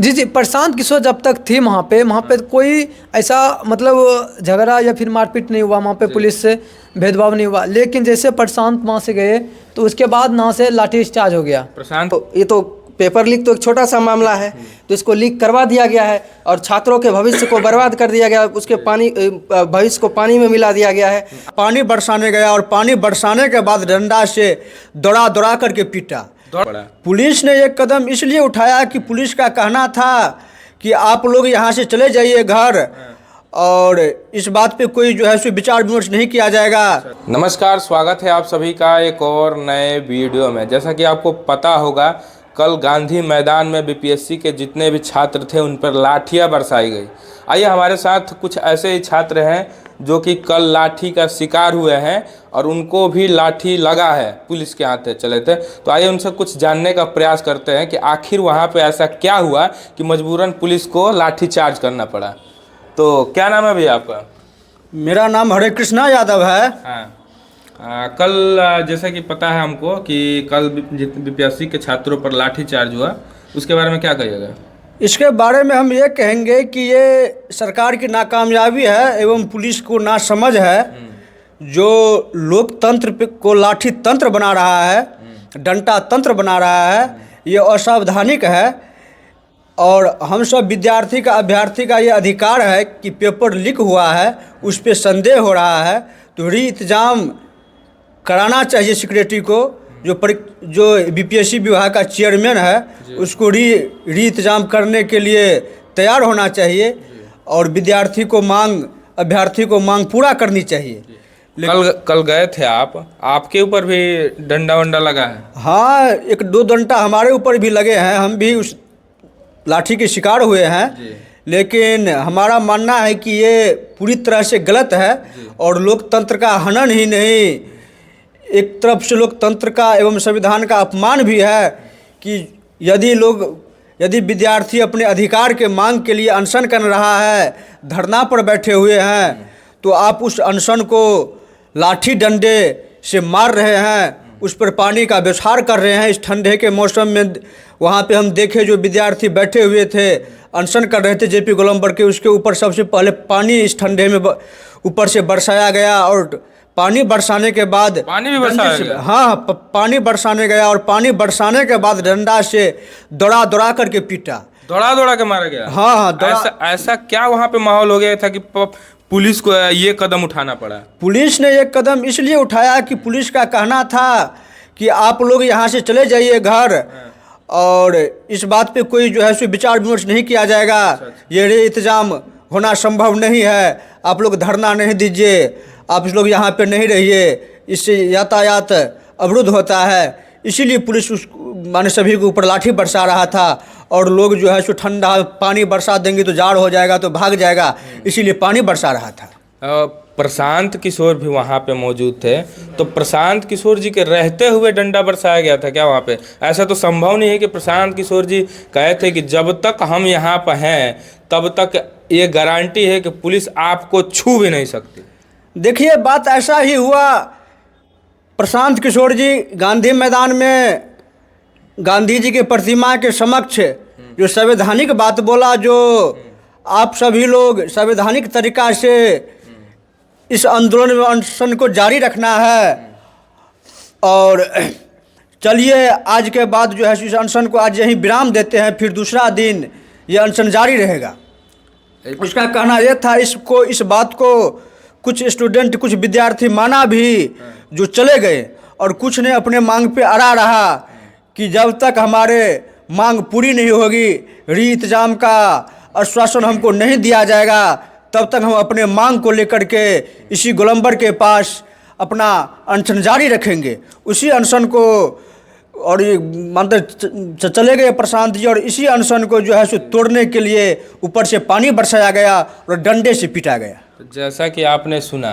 जी जी, प्रशांत किशोर जब तक थी वहाँ पे कोई ऐसा मतलब झगड़ा या फिर मारपीट नहीं हुआ, वहाँ पे पुलिस से भेदभाव नहीं हुआ। लेकिन जैसे प्रशांत वहाँ से गए तो उसके बाद वहाँ से लाठी चार्ज हो गया। प्रशांत ये तो पेपर लीक तो एक छोटा सा मामला है, तो इसको लीक करवा दिया गया है और छात्रों के भविष्य को बर्बाद कर दिया गया, उसके भविष्य को पानी में मिला दिया गया है। पानी बरसाने गया और पानी बरसाने के बाद डंडा से दौड़ा दौड़ा करके पीटा। पड़ा। पुलिस ने एक कदम इसलिए उठाया कि पुलिस का कहना था कि आप लोग यहाँ से चले जाइए घर, और इस बात पे कोई जो है सो विचार विमर्श नहीं किया जाएगा। नमस्कार, स्वागत है आप सभी का एक और नए वीडियो में। जैसा कि आपको पता होगा, कल गांधी मैदान में बीपीएससी के जितने भी छात्र थे उन पर लाठियां बरसाई गई। आइए, हमारे साथ कुछ ऐसे ही छात्र हैं जो कि कल लाठी का शिकार हुए हैं और उनको भी लाठी लगा है, पुलिस के हाथ चले थे। तो आइए उनसे कुछ जानने का प्रयास करते हैं कि आखिर वहाँ पे ऐसा क्या हुआ कि मजबूरन पुलिस को लाठी चार्ज करना पड़ा। तो क्या नाम है भैया आपका? मेरा नाम हरे कृष्णा यादव है। हाँ, कल जैसा कि पता है हमको कि कल बीपीएससी के छात्रों पर लाठी चार्ज हुआ, उसके बारे में क्या कहिएगा? इसके बारे में हम ये कहेंगे कि ये सरकार की नाकामयाबी है एवं पुलिस को नासमझ है, जो लोकतंत्र को लाठी तंत्र बना रहा है, डंडा तंत्र बना रहा है। ये असावधानिक है और हम सब विद्यार्थी का, अभ्यर्थी का ये अधिकार है कि पेपर लीक हुआ है, उस पर संदेह हो रहा है तो री इंतज़ाम कराना चाहिए सिक्योरिटी को। जो बीपीएससी विभाग का चेयरमैन है उसको री इंतज़ाम करने के लिए तैयार होना चाहिए और विद्यार्थी को अभ्यर्थी को मांग पूरा करनी चाहिए। कल गए थे आपके ऊपर भी डंडा वंडा लगा है? हाँ, एक दो डंडा हमारे ऊपर भी लगे हैं, हम भी उस लाठी के शिकार हुए हैं। लेकिन हमारा मानना है कि ये पूरी तरह से गलत है और लोकतंत्र का हनन ही नहीं, एक तरफ से लोकतंत्र का एवं संविधान का अपमान भी है कि यदि विद्यार्थी अपने अधिकार के मांग के लिए अनशन कर रहा है, धरना पर बैठे हुए हैं, तो आप उस अनशन को लाठी डंडे से मार रहे हैं, उस पर पानी का बौछार कर रहे हैं। इस ठंडे के मौसम में वहाँ पे हम देखे जो विद्यार्थी बैठे हुए थे, अनशन कर रहे थे जेपी गोलम्बर के, उसके ऊपर सबसे पहले पानी इस ठंडे में ऊपर से बरसाया गया और पानी बरसाने के बाद पानी भी बरसाया गया। हाँ, पानी बरसाने गया और पानी बरसाने के बाद डंडा से दौड़ा दौड़ा करके पीटा, दौड़ा दौड़ा के मारा गया। हाँ, ऐसा क्या वहाँ पे माहौल हो गया था कि पुलिस को ये कदम उठाना पड़ा? पुलिस ने एक कदम इसलिए उठाया कि पुलिस का कहना था कि आप लोग यहाँ से चले जाइए घर, और इस बात पे कोई जो है सो विचार विमर्श नहीं किया जाएगा। ये रे इंतजाम होना संभव नहीं है, आप लोग धरना नहीं दीजिए, आप लोग यहाँ पे नहीं रहिए, इससे यातायात अवरुद्ध होता है। इसीलिए पुलिस माने सभी के ऊपर लाठी बरसा रहा था और लोग जो है सो ठंडा पानी बरसा देंगे तो जाड़ हो जाएगा तो भाग जाएगा, इसीलिए पानी बरसा रहा था। प्रशांत किशोर भी वहाँ पे मौजूद थे, तो प्रशांत किशोर जी के रहते हुए डंडा बरसाया गया था क्या वहाँ पे? ऐसा तो संभव नहीं है कि प्रशांत किशोर जी कहे थे कि जब तक हम यहाँ पर हैं तब तक ये गारंटी है कि पुलिस आपको छू भी नहीं सकती। देखिए, बात ऐसा ही हुआ। प्रशांत किशोर जी गांधी मैदान में गांधी जी की प्रतिमा के समक्ष जो संवैधानिक बात बोला, जो आप सभी लोग संवैधानिक तरीका से इस आंदोलन में अनशन को जारी रखना है, और चलिए आज के बाद जो है इस अनशन को आज यहीं विराम देते हैं, फिर दूसरा दिन ये अनशन जारी रहेगा। उसका कहना यह था, इस बात को कुछ स्टूडेंट, कुछ विद्यार्थी माना भी, जो चले गए, और कुछ ने अपने मांग पे अड़ा रहा कि जब तक हमारे मांग पूरी नहीं होगी, री इंतजाम का आश्वासन हमको नहीं दिया जाएगा, तब तक हम अपने मांग को लेकर के इसी गोलम्बर के पास अपना अनशन जारी रखेंगे। उसी अनशन को और ये मानते चले गए प्रशांत जी, और इसी अनशन को जो है सो तोड़ने के लिए ऊपर से पानी बरसाया गया और डंडे से पीटा गया। जैसा कि आपने सुना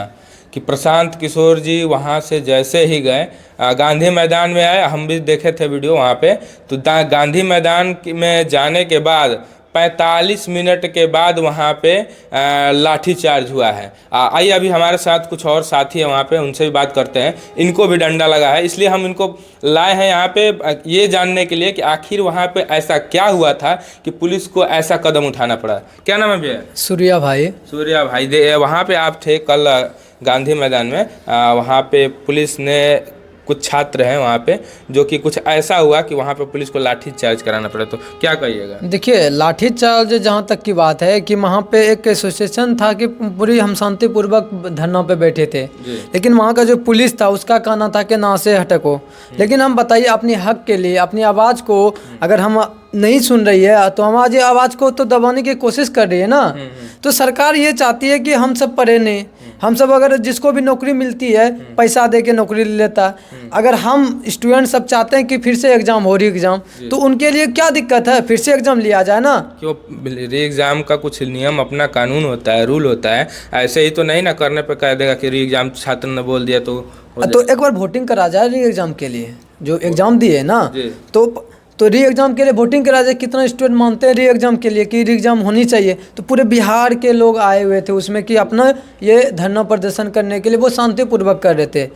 कि प्रशांत किशोर जी वहाँ से जैसे ही गए गांधी मैदान में आए, हम भी देखे थे वीडियो वहाँ पे, तो गांधी मैदान में जाने के बाद 45 मिनट के बाद वहाँ पे लाठी चार्ज हुआ है। आइए अभी हमारे साथ कुछ और साथी हैं वहाँ पे, उनसे भी बात करते हैं। इनको भी डंडा लगा है, इसलिए हम इनको लाए हैं यहाँ पे ये जानने के लिए कि आखिर वहाँ पे ऐसा क्या हुआ था कि पुलिस को ऐसा कदम उठाना पड़ा। क्या नाम है भैया? सूर्या भाई। सूर्या भाई, वहाँ पे आप थे कल गांधी मैदान में, वहाँ पे पुलिस ने कुछ छात्र हैं वहाँ पे, जो कि कुछ ऐसा हुआ कि वहाँ पे पुलिस को लाठी चार्ज कराना पड़ा, तो क्या कहिएगा? देखिए, लाठी चार्ज जहाँ तक की बात है कि वहाँ पे एक एसोसिएशन था कि पूरी हम शांतिपूर्वक धरना पे बैठे थे, लेकिन वहाँ का जो पुलिस था उसका कहना था कि ना से हटको। लेकिन हम बताइए, अपनी हक के लिए, अपनी आवाज़ को अगर हम नहीं सुन रही है तो हमारी आवाज़ को तो दबाने की कोशिश कर रही है ना। तो सरकार ये चाहती है कि हम सब पढ़े नहीं, हम सब अगर जिसको भी नौकरी मिलती है पैसा दे के नौकरी ले लेता है। अगर हम स्टूडेंट सब चाहते हैं कि फिर से एग्ज़ाम हो, री एग्ज़ाम, तो उनके लिए क्या दिक्कत है? फिर से एग्ज़ाम लिया जाए ना। क्यों? री एग्ज़ाम का कुछ नियम, अपना कानून होता है, रूल होता है। ऐसे ही तो नहीं ना करने पे कह देगा कि री एग्ज़ाम छात्र ने बोल दिया तो एक बार वोटिंग करा जाए री एग्ज़ाम के लिए, जो एग्ज़ाम दिए ना, तो री एग्ज़ाम के लिए वोटिंग करा जाए। कितना स्टूडेंट मानते हैं री एग्ज़ाम के लिए कि री एग्ज़ाम होनी चाहिए। तो पूरे बिहार के लोग आए हुए थे उसमें कि अपना ये धरना प्रदर्शन करने के लिए वो शांतिपूर्वक कर रहे थे।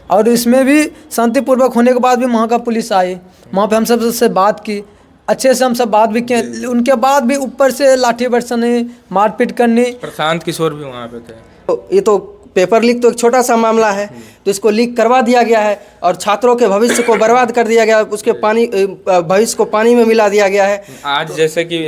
और इसमें भी शांतिपूर्वक होने के बाद भी वहाँ का पुलिस आई, वहाँ पे हम सब से बात की, अच्छे से हम सब बात भी किए। उनके बाद भी ऊपर से लाठी बरसाने, मारपीट करनी। प्रशांत किशोर भी वहाँ पे थे। ये तो पेपर लीक तो एक छोटा सा मामला है, तो इसको लीक करवा दिया गया है और छात्रों के भविष्य को बर्बाद कर दिया गया, उसके भविष्य को पानी में मिला दिया गया है। आज जैसे कि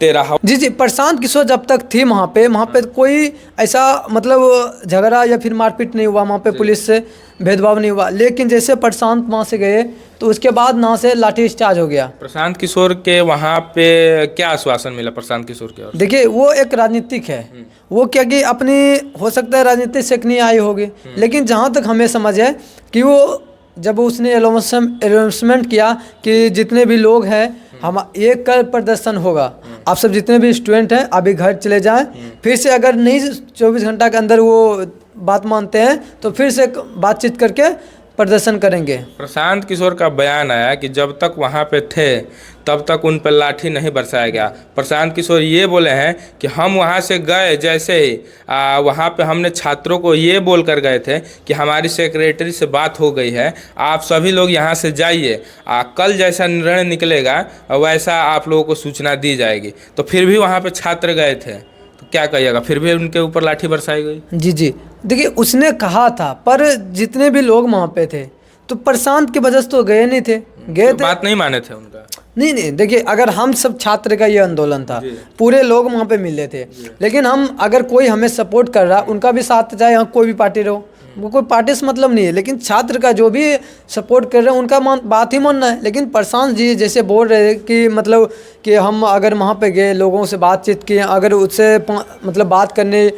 तेरह जी, प्रशांत किशोर जब तक थी वहाँ पे कोई ऐसा मतलब झगड़ा या फिर मारपीट नहीं हुआ, वहाँ पे पुलिस से भेदभाव नहीं हुआ। लेकिन जैसे प्रशांत वहाँ से गए तो उसके बाद ना से लाठी चार्ज हो गया। प्रशांत किशोर के वहाँ पे क्या आश्वासन मिला प्रशांत किशोर के? और देखिए, वो एक राजनीतिक है, वो क्या कि अपनी हो सकता है राजनीति से नहीं आई होगी, लेकिन जहाँ तक हमें समझ है कि वो जब उसने अनाउंसमेंट किया कि जितने भी लोग हैं हम एक कल प्रदर्शन होगा, आप सब जितने भी स्टूडेंट हैं अभी घर चले जाएं, फिर से अगर नहीं 24 घंटा के अंदर वो बात मानते हैं तो फिर से बातचीत करके प्रदर्शन करेंगे। प्रशांत किशोर का बयान आया कि जब तक वहाँ पे थे तब तक उन पर लाठी नहीं बरसाया गया। प्रशांत किशोर ये बोले हैं कि हम वहाँ से गए, जैसे ही वहाँ पे हमने छात्रों को ये बोल कर गए थे कि हमारी सेक्रेटरी से बात हो गई है, आप सभी लोग यहाँ से जाइए, कल जैसा निर्णय निकलेगा वैसा आप लोगों को सूचना दी जाएगी। तो फिर भी वहाँ पे छात्र गए थे, तो क्या कहिएगा? फिर भी उनके ऊपर लाठी बरसाई गई। जी, देखिए, उसने कहा था, पर जितने भी लोग वहाँ पे थे तो प्रशांत की वजह से तो गए नहीं थे, गए थे, बात नहीं माने थे उनका। नहीं, देखिए, अगर हम सब छात्र का ये आंदोलन था, पूरे लोग वहाँ पे मिले थे, लेकिन हम अगर कोई हमें सपोर्ट कर रहा, उनका भी साथ जाए, यहाँ कोई भी पार्टी रहो, वो कोई पार्टी से मतलब नहीं है, लेकिन छात्र का जो भी सपोर्ट कर रहे हैं उनका बात ही मानना है। लेकिन प्रशांत जी जैसे बोल रहे हैं कि मतलब कि हम अगर वहाँ पे गए, लोगों से बातचीत किए, अगर उससे मतलब बात करने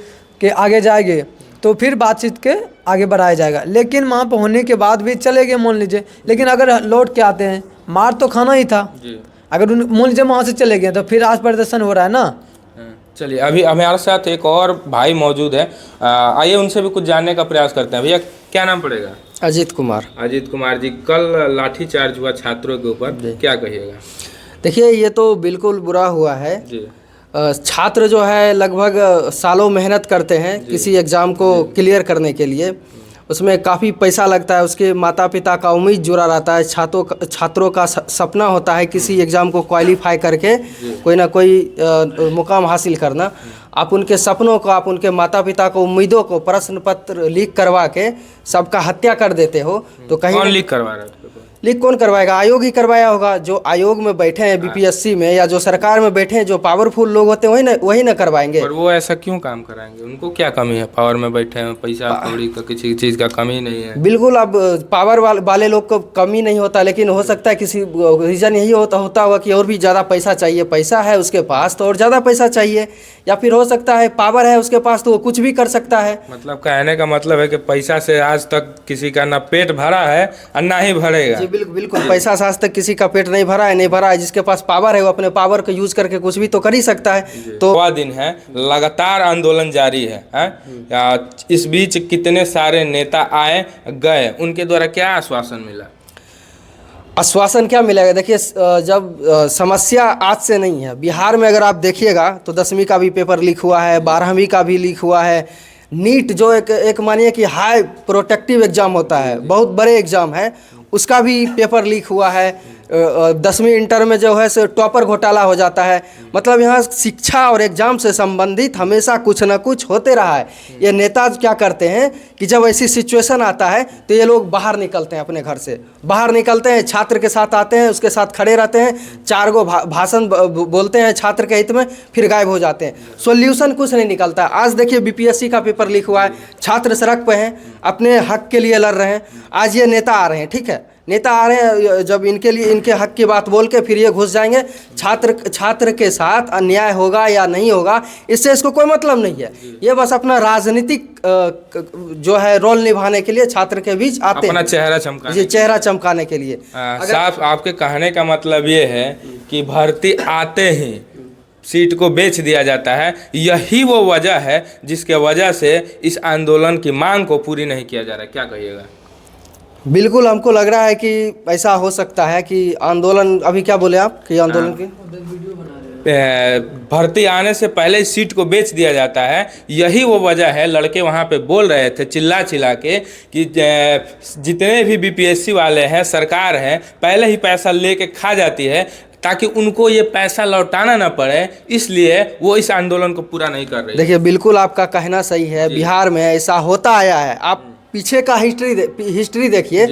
के आगे जाएंगे तो फिर बातचीत के आगे बढ़ाया जाएगा। लेकिन वहाँ पर होने के बाद भी चले गए मान लीजिए, लेकिन अगर लौट के आते हैं, मार तो खाना ही था। अगर मान लीजिए वहाँ से चले गए तो फिर आज प्रदर्शन हो रहा है ना। चलिए, अभी हमारे साथ एक और भाई मौजूद है, आइए उनसे भी कुछ जानने का प्रयास करते हैं। भैया, क्या नाम पड़ेगा? अजीत कुमार। अजीत कुमार जी, कल लाठी चार्ज हुआ छात्रों के ऊपर, क्या कहिएगा? देखिए, ये तो बिल्कुल बुरा हुआ है जी। छात्र जो है लगभग सालों मेहनत करते हैं किसी एग्ज़ाम को क्लियर करने के लिए, उसमें काफ़ी पैसा लगता है, उसके माता पिता का उम्मीद जुड़ा रहता है, छात्रों का सपना होता है किसी एग्ज़ाम को क्वालिफाई करके कोई ना कोई मुकाम हासिल करना। आप उनके सपनों को, आप उनके माता पिता को, उम्मीदों को प्रश्न पत्र लीक करवा के सबका हत्या कर देते हो, तो कहीं कौन लीक करवा रहा है? लीक कौन करवाएगा? आयोग ही करवाया होगा। जो आयोग में बैठे हैं बीपीएससी में, या जो सरकार में बैठे हैं, जो पावरफुल लोग होते हैं वही ना करवाएंगे। पर वो ऐसा क्यों काम कराएंगे? उनको क्या कमी है? पावर में बैठे हैं, पैसा कौड़ी का किसी चीज़ का कमी नहीं है। बिल्कुल, अब पावर वाले लोग को कमी नहीं होता, लेकिन हो सकता है किसी रीज़न यही होता होगा कि और भी ज़्यादा पैसा चाहिए। पैसा है उसके पास तो और ज़्यादा पैसा चाहिए, या फिर हो सकता है पावर है उसके पास तो वो कुछ भी कर सकता है। मतलब कहने का मतलब है कि पैसा से आज तक किसी का ना पेट भरा है और ना ही भरेगा। जी बिल्कुल, पैसा से आज तक किसी का पेट नहीं भरा है। जिसके पास पावर है वो अपने पावर को यूज करके कुछ भी तो कर ही सकता है। तो वह दिन है, लगातार आंदोलन जारी है। इस बीच कितने सारे नेता आए गए, उनके द्वारा क्या आश्वासन मिला? आश्वासन क्या मिलेगा? देखिए जब समस्या आज से नहीं है, बिहार में अगर आप देखिएगा तो 10वीं का भी पेपर लीक हुआ है, 12वीं का भी लीक हुआ है। नीट जो एक मानिए कि हाई प्रोटेक्टिव एग्ज़ाम होता है, बहुत बड़े एग्ज़ाम है, उसका भी पेपर लीक हुआ है। 10वीं इंटर में जो है सो टॉपर घोटाला हो जाता है। मतलब यहाँ शिक्षा और एग्ज़ाम से संबंधित हमेशा कुछ ना कुछ होते रहा है। ये नेता क्या करते हैं कि जब ऐसी सिचुएशन आता है तो ये लोग बाहर निकलते हैं, अपने घर से बाहर निकलते हैं, छात्र के साथ आते हैं, उसके साथ खड़े रहते हैं, 4 गो भाषण बोलते हैं छात्र के हित में, फिर गायब हो जाते हैं। सोल्यूशन कुछ नहीं निकलता। आज देखिए बीपीएससी का पेपर लीक हुआ है, छात्र सड़क पे हैं, अपने हक के लिए लड़ रहे हैं। आज ये नेता आ रहे हैं, ठीक है, नेता आ रहे हैं, जब इनके लिए इनके हक की बात बोल के फिर ये घुस जाएंगे। छात्र के साथ अन्याय होगा या नहीं होगा इससे इसको कोई मतलब नहीं है। ये बस अपना राजनीतिक जो है रोल निभाने के लिए छात्र के बीच आते हैं, अपना चेहरा चमकाने, जी चेहरा चमकाने के लिए। साफ आपके कहने का मतलब ये है कि भर्ती आते ही सीट को बेच दिया जाता है। यही वो वजह है जिसके वजह से इस आंदोलन की मांग को पूरी नहीं किया जा रहा है। क्या कहिएगा? बिल्कुल, हमको लग रहा है कि ऐसा हो सकता है कि आंदोलन, अभी क्या बोले आप कि आंदोलन की भर्ती आने से पहले सीट को बेच दिया जाता है। यही वो वजह है। लड़के वहाँ पे बोल रहे थे चिल्ला चिल्ला के कि जितने भी बीपीएससी वाले हैं, सरकार है, पहले ही पैसा लेके खा जाती है ताकि उनको ये पैसा लौटाना ना पड़े, इसलिए वो इस आंदोलन को पूरा नहीं कर रहे। देखिए बिल्कुल आपका कहना सही है। बिहार में ऐसा होता आया है। आप पीछे का हिस्ट्री देखिए,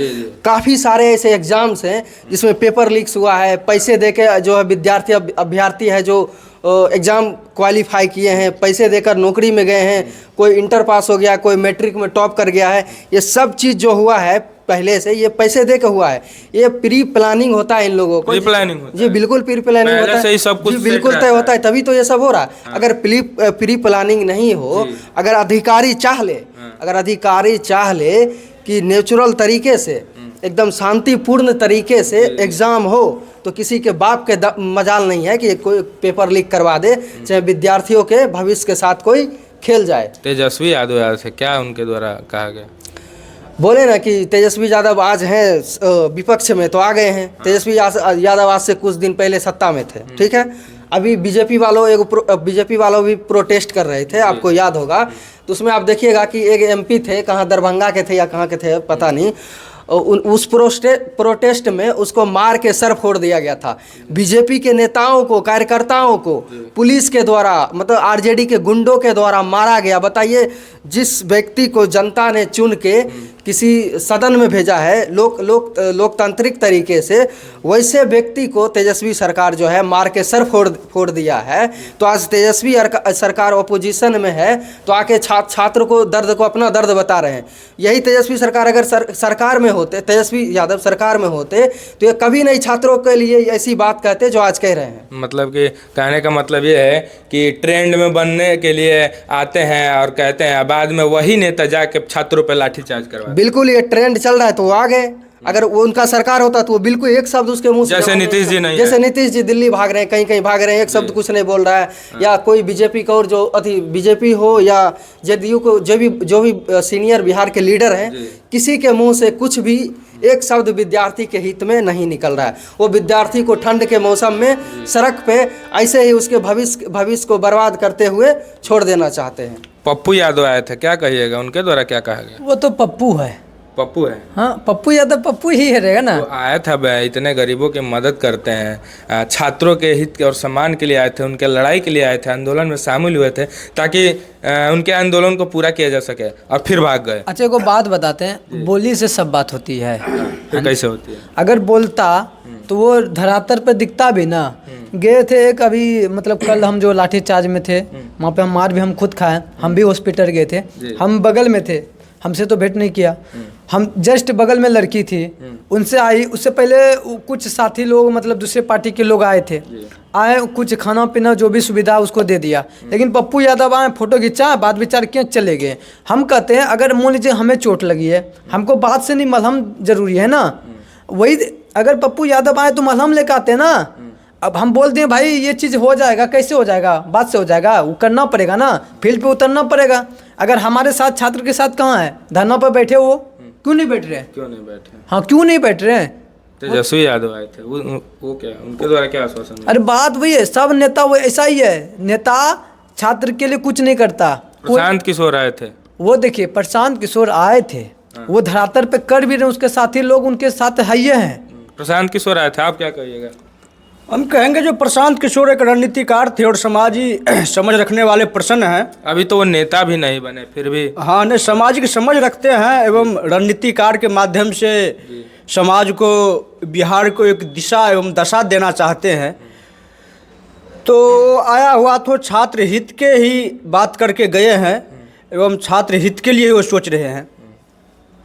काफ़ी सारे ऐसे एग्जाम्स हैं जिसमें पेपर लीक्स हुआ है, पैसे देके जो है विद्यार्थी अभ्यर्थी है जो एग्ज़ाम क्वालिफाई किए हैं, पैसे देकर नौकरी में गए हैं, कोई इंटर पास हो गया, कोई मैट्रिक में टॉप कर गया है। ये सब चीज़ जो हुआ है पहले से, ये पैसे दे के हुआ है। ये प्री प्लानिंग होता है इन लोगों को, प्री प्लानिंग होता जी बिल्कुल प्री प्लानिंग होता है, सब कुछ जी बिल्कुल तय होता है, तभी तो ये सब हो रहा है। अगर प्री प्लानिंग नहीं हो, अगर अधिकारी चाह ले कि नेचुरल तरीके से, एकदम शांतिपूर्ण तरीके से एग्ज़ाम हो, तो किसी के बाप के मजाल नहीं है कि कोई पेपर लीक करवा दे, चाहे विद्यार्थियों के भविष्य के साथ कोई खेल जाए। तेजस्वी यादव आए थे, क्या उनके द्वारा कहा गया? बोले ना कि तेजस्वी यादव आज हैं विपक्ष में तो आ गए हैं। तेजस्वी यादव आज से कुछ दिन पहले सत्ता में थे, ठीक है। अभी बीजेपी वालों भी प्रोटेस्ट कर रहे थे, आपको याद होगा। तो उसमें आप देखिएगा कि एक एमपी थे, कहाँ दरभंगा के थे या कहाँ के थे पता नहीं, उस प्रोटेस्ट में उसको मार के सर फोड़ दिया गया था। बीजेपी के नेताओं को, कार्यकर्ताओं को पुलिस के द्वारा, मतलब आरजेडी के गुंडों के द्वारा मारा गया। बताइए, जिस व्यक्ति को जनता ने चुन के किसी सदन में भेजा है लोकतांत्रिक तरीके से, वैसे व्यक्ति को तेजस्वी सरकार जो है मार के सर फोड़ दिया है। तो आज तेजस्वी सरकार ऑपोजिशन में है तो आके छात्र को अपना दर्द बता रहे हैं। यही तेजस्वी सरकार अगर सरकार में होते, तेजस्वी यादव सरकार में होते, तो ये कभी नहीं छात्रों के लिए ऐसी बात कहते जो आज कह रहे हैं। मतलब कि कहने का मतलब ये है कि ट्रेंड में बनने के लिए आते हैं और कहते हैं, बाद में वही नेता जाके छात्रों पर लाठीचार्ज करवा। बिल्कुल, ये ट्रेंड चल रहा है तो वो आ गए। अगर वो उनका सरकार होता तो वो बिल्कुल एक शब्द उसके मुंह से, जैसे नीतीश जी नहीं, जैसे नीतीश जी दिल्ली भाग रहे हैं, कहीं भाग रहे हैं, एक शब्द कुछ नहीं बोल रहा है। या कोई बीजेपी का और जो बीजेपी हो या जेडीयू को, जो भी सीनियर बिहार के लीडर हैं, किसी के मुंह से कुछ भी एक शब्द विद्यार्थी के हित में नहीं निकल रहा है। वो विद्यार्थी को ठंड के मौसम में सड़क पे ऐसे ही उसके भविष्य को बर्बाद करते हुए छोड़ देना चाहते हैं। पप्पू यादव आए थे, क्या कहिएगा? उनके द्वारा क्या कहा गया? वो तो पप्पू है, पप्पू है। हाँ, पप्पू यादव पप्पू ही रहेगा ना। तो आया था, इतने गरीबों की मदद करते हैं, छात्रों के हित और सम्मान के लिए आए थे, उनके लड़ाई के लिए आए थे, आंदोलन में शामिल हुए थे ताकि उनके आंदोलन को पूरा किया जा सके, और फिर भाग गए। अच्छा, एक बात बताते हैं, बोली से सब बात होती है। फिर कैसे होती है? अगर बोलता तो वो धरातल पे दिखता भी ना। गए थे एक, अभी मतलब कल हम जो लाठीचार्ज में थे वहाँ पे मार भी हम खुद खाए, हम भी हॉस्पिटल गए थे, हम बगल में थे, हमसे तो भेंट नहीं किया। हम जस्ट बगल में लड़की थी, उनसे आई, उससे पहले कुछ साथी लोग, मतलब दूसरे पार्टी के लोग आए थे, कुछ खाना पीना जो भी सुविधा उसको दे दिया। लेकिन पप्पू यादव आए, फोटो खिंचा, बात विचार किए, चले गए। हम कहते हैं अगर मान लीजिए हमें चोट लगी है, हमको बात से नहीं, मलहम जरूरी है ना। वही अगर पप्पू यादव आए तो मलहम लेकर आते हैं ना। अब हम बोलते हैं भाई ये चीज़ हो जाएगा, कैसे हो जाएगा? बात से हो जाएगा, वो करना पड़ेगा ना, फील्ड पे उतरना पड़ेगा। अगर हमारे साथ छात्र के साथ कहाँ है, धरना पर बैठे, वो क्यों नहीं बैठ रहे हैं? क्यों नहीं बैठे? हाँ, क्यों नहीं बैठ रहे हैं? तेजस्वी यादव आए थे, वो क्या, उनके द्वारा क्या आश्वासन मिला? अरे बात वही है, सब नेता वो ऐसा ही है, नेता छात्र के लिए कुछ नहीं करता। प्रशांत किशोर आए थे, वो देखिए प्रशांत किशोर आए थे, वो धरातल पे कर भी रहे, उसके साथी लोग उनके साथ है ही हैं। प्रशांत किशोर आए थे, आप क्या कहिएगा? हम कहेंगे जो प्रशांत किशोर एक रणनीतिकार थे और समाजी समझ रखने वाले पर्सन हैं। अभी तो वो नेता भी नहीं बने, फिर भी हाँ, ने सामाजिक समझ रखते हैं एवं रणनीतिकार के माध्यम से समाज को, बिहार को एक दिशा एवं दशा देना चाहते हैं। तो आया हुआ तो छात्र हित के ही बात करके गए हैं एवं छात्र हित के लिए वो सोच रहे हैं,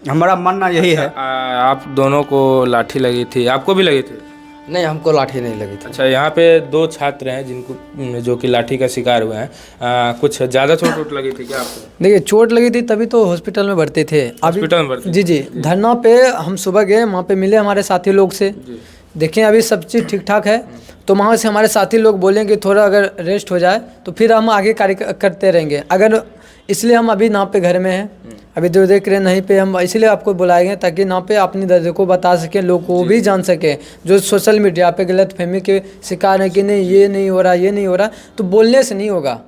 हमारा मानना यही है। आप दोनों को लाठी लगी थी, आपको भी लगी थी? नहीं, हमको लाठी नहीं लगी थी। अच्छा, यहाँ पे 2 छात्र हैं जिनको, जो कि लाठी का शिकार हुए हैं। कुछ ज़्यादा चोट लगी थी क्या आपको? देखिए चोट लगी थी तभी तो हॉस्पिटल में भर्ती थे। हॉस्पिटल में भर्ती? जी जी, धरना पे हम सुबह गए, वहाँ पे मिले हमारे साथी लोग से, देखें अभी सब चीज़ ठीक ठाक है। तो वहाँ से हमारे साथी लोग बोलें कि थोड़ा अगर रेस्ट हो जाए तो फिर हम आगे कार्य करते रहेंगे। अगर इसलिए हम अभी नाव पे घर में हैं, अभी जो देख रहे हैं नहीं पे, हम इसलिए आपको बुलाए गए ताकि नाव पे अपनी दर्द को बता सकें, लोग को भी जान सके जो सोशल मीडिया पे गलत फहमी के शिकार है कि नहीं ये नहीं हो रहा, ये नहीं हो रहा। तो बोलने से नहीं होगा,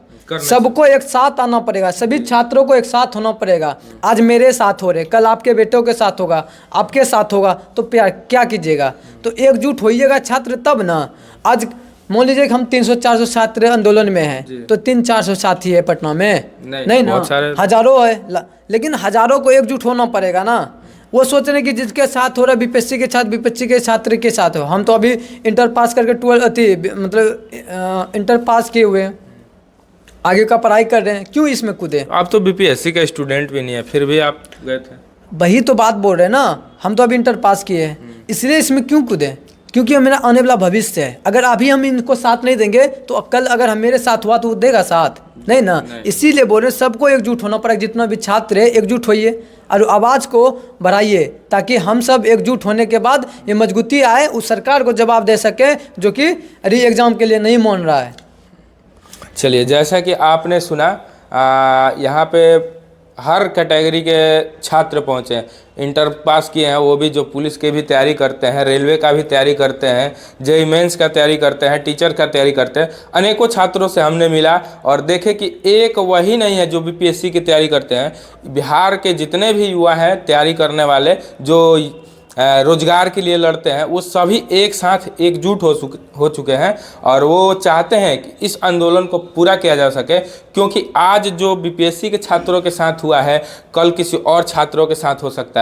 सबको एक साथ आना पड़ेगा, सभी छात्रों को एक साथ होना पड़ेगा। आज मेरे साथ हो रहे, कल आपके बेटों के साथ होगा, आपके साथ होगा, तो प्यार क्या कीजिएगा? तो एकजुट होइएगा छात्र तब ना। आज मान लीजिए कि हम 300-400 छात्र आंदोलन में हैं, तो 300-400 साथी है पटना में, नहीं ना, हजारों है, लेकिन हजारों को एकजुट होना पड़ेगा ना। वो सोच रहे कि जिसके साथ हो रहा है बीपीएससी के साथ, बीपीएससी के छात्र के साथ हो। हम तो अभी इंटर पास करके 12 मतलब इंटर पास किए हुए हैं, आगे का पढ़ाई कर रहे हैं, क्यों इसमें कूदे? आप तो बीपीएससी का स्टूडेंट भी नहीं है, फिर भी आप गए थे। वही तो बात बोल रहे हैं ना, हम तो अभी इंटर पास किए हैं, इसलिए इसमें क्यों कूदे? क्योंकि मेरा आने वाला भविष्य है। अगर अभी हम इनको साथ नहीं देंगे तो कल अगर हम मेरे साथ हुआ तो वो देगा साथ? नहीं ना, इसीलिए बोल रहे हैं सबको एकजुट होना पड़ेगा। जितना भी छात्र है एकजुट होइए और आवाज़ को बढ़ाइए, ताकि हम सब एकजुट होने के बाद ये मजबूती आए, उस सरकार को जवाब दे सके जो कि री एग्ज़ाम के लिए नहीं मान रहा है। चलिए, जैसा कि आपने सुना, यहाँ पे हर कैटेगरी के छात्र पहुँचे हैं। इंटर पास किए हैं वो भी, जो पुलिस की भी तैयारी करते हैं, रेलवे का भी तैयारी करते हैं, जेईई मेंस का तैयारी करते हैं, टीचर का तैयारी करते हैं। अनेकों छात्रों से हमने मिला और देखे कि एक वही नहीं है जो बीपीएससी की तैयारी करते हैं। बिहार के जितने भी युवा हैं तैयारी करने वाले, जो रोजगार के लिए लड़ते हैं, वो सभी एक साथ एकजुट हो चुके हैं और वो चाहते हैं कि इस आंदोलन को पूरा किया जा सके। क्योंकि आज जो बीपीएससी के छात्रों के साथ हुआ है, कल किसी और छात्रों के साथ हो सकता है।